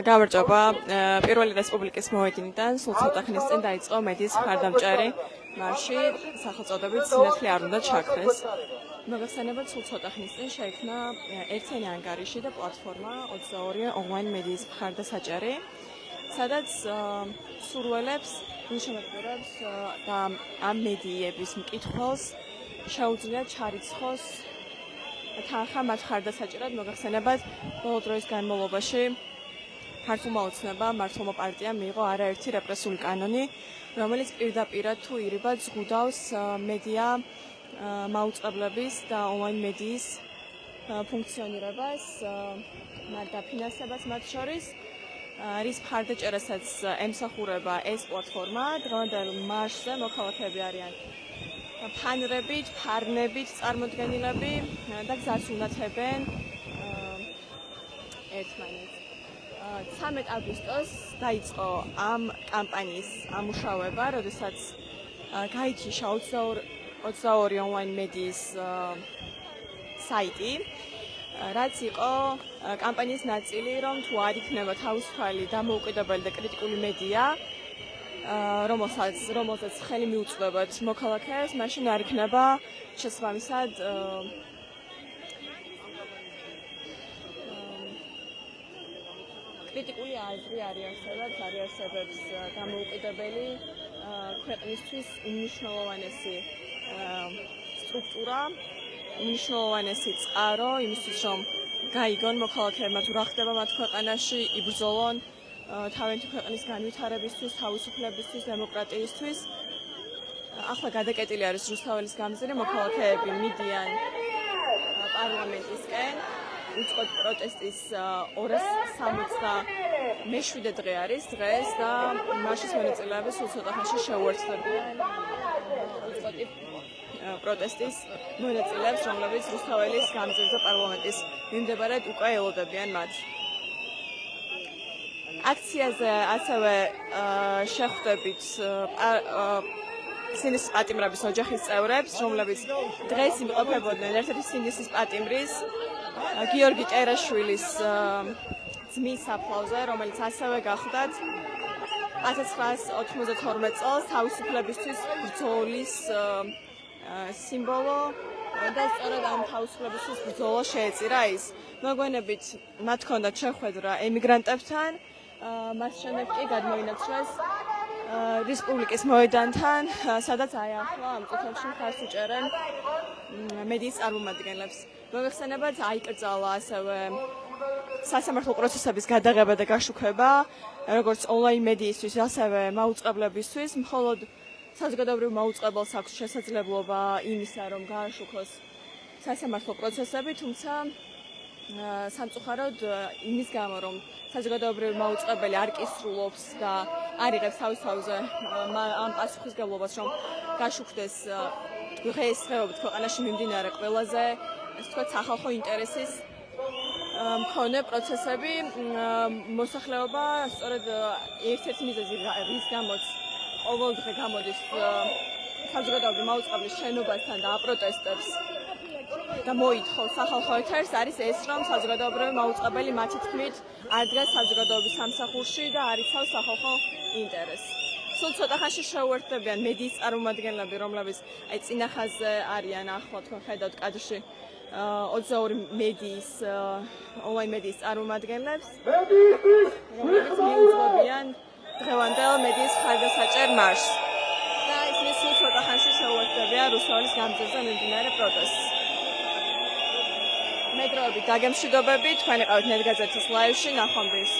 გამარჯობა. პირველი რესპუბლიკის მოედნიდან სულ ცოტა ხნის წინ დაიწყო მედიის მხარდამჭერი მარში სახელწოდებით სინათლე არ უნდა ჩაქრეს. მოგეხსენებათ, სულ ცოტა ხნის წინ შეიქმნა ერთიანი ანგარიში და პლატფორმა 22 ონლაინ მედიის მხარდასაჭერი, სადაც სურველებს, გულშემატკივრებს და ამ მედიების მკითხველს შეუძლიათ ჩარიცხოს თანხა მათ მხარდასაჭერად. მოგეხსენებათ, ბოლო დროის განმავლობაში ქართულმა ოცნებამ მართლმა პარტიამ მიიღო არაერთი რეპრესიული კანონი, რომელიც პირდაპირად თუ ირიბად ზღუდავს მედია მაუწყებლების და ონლაინ მედიის ფუნქციონირებას, მათ დაფინანსებას მათ შორის, რის მხარდაჭერასაც ემსახურება ეს პლატფორმა. დღევანდელ მარშზე მოქალაქეები არიან ფანრებით, ფარნებით წარმოდგენილები და გზას უნათებენ ერთმანეთს. 13 აგვისტოს დაიწყო ამ კამპანიის ამუშავება, როდესაც გაიჩიშა 22 ონლაინ მედიის საიტი, რაც იყო კამპანიის ნაწილი, რომ თუ არ იქნება თავისუფალი, დამოუკიდებელი და კრიტიკული მედია, რომელსაც ხელი მიუწვდებათ მოქალაქეებს, მაშინ არ იქნება შესაბამისად კრიტიკული აზრი არიარსებებს დამოუკიდებელი ქვეყნისთვის უმნიშვნელოვანესი სტრუქტურა, უმნიშვნელოვანესი წყარო იმისთვის, რომ გაიგონ მოქალაქეებმა თუ რა ხდება მათ ქვეყანაში, იბრძოლონ თავიანთი ქვეყნის განვითარებისთვის, თავისუფლებისთვის, დემოკრატიისთვის. ახლა გადაკეტილი არის რუსთაველის გამზირი, მოქალაქეები მიდიან პარლამენტისკენ. უწყოთ პროტესტის 267 დღე არის დღეს და მარშის მონაწილეები სულ ცოტა ხანში შეუერთდებიან უწყოთი პროტესტის მონაწილეებს, რომლებიც რუსთაველის გამზირზე პარლამენტის მიმდებარედ უკვე ელოდებიან მათ. აქციაზე ასევე შეხვდებით სინდისის პატიმრების ოჯახის წევრებს, რომლებიც დღეს იმყოფებოდნენ ერთ-ერთი სინდისის პატიმრის გიორგი ტერაშვილის ძმის საფლავზე, რომელიც ასევე გახლდათ 1992 წელს თავისუფლებისთვის ბრძოლის სიმბოლო და სწორედ ამ თავისუფლებისთვის ბრძოლა შეეწირა ის. მოგვიანებით მათ ჰქონდათ შეხვედრა ემიგრანტებთან, მას შემდეგ კი გადმოინაცვლეს რესპუბლიკის მოედანთან, სადაც აი ახლა ამ წუთებში მხარს უჭერენ მედიის წარმომადგენლებს. მოგეხსენებათ, აიკრძალა ასევე სასამართლო პროცესების გადაღება და გაშუქება, როგორც ონლაინ მედიისთვის, ასევე მაუწყებლებისთვის. მხოლოდ საზოგადოებრივ მაუწყებელს აქვს შესაძლებლობა იმისა, რომ გააშუქოს სასამართლო პროცესები, თუმცა სამწუხაროდ იმის გამო, რომ საზოგადოებრივი მაუწყებელი არ კისრულობს და არ იღებს თავის თავზე ამ პასუხისგებლობას, რომ გაშუქდეს დღესდღეობით ქვეყანაში მიმდინარე ყველაზე, ასე ვთქვათ, სახალხო ინტერესის მქონე პროცესები, მოსახლეობა სწორედ ერთ-ერთი მიზეზი, რის გამოც ყოველდღე გამოდის საზოგადოებრივი მაუწყებლის შენობასთან და აპროტესტებს და მოითხოვს სახალხო ეთერს, არის ეს, რომ საზოგადოებრივი მაუწყებელი მათი თქმით არ დგას საზოგადოების სამსახურში და არ იცავს სახალხო ინტერესს. სულ ცოტა ხანში შეუერთდებიან მედიის წარმომადგენლები, რომლებიც წინა ხაზზე არიან, ახლა თქვენ ხედავთ კადრში 22 მედიის ონლაინ მედიის წარმომადგენლებს, რომლებიც მიუძღვებიან დღევანდელ მედიის მხარდასაჭერ მარშს. და ისინი სულ ცოტა ხანში შეუერთდებიან რუსთაველის გამზირზე მიმდინარე პროტესტს. მედროებით დაგემშვიდობები, თქვენ იყავით ნეტგაზეთის ლაივში, ნახვამდის.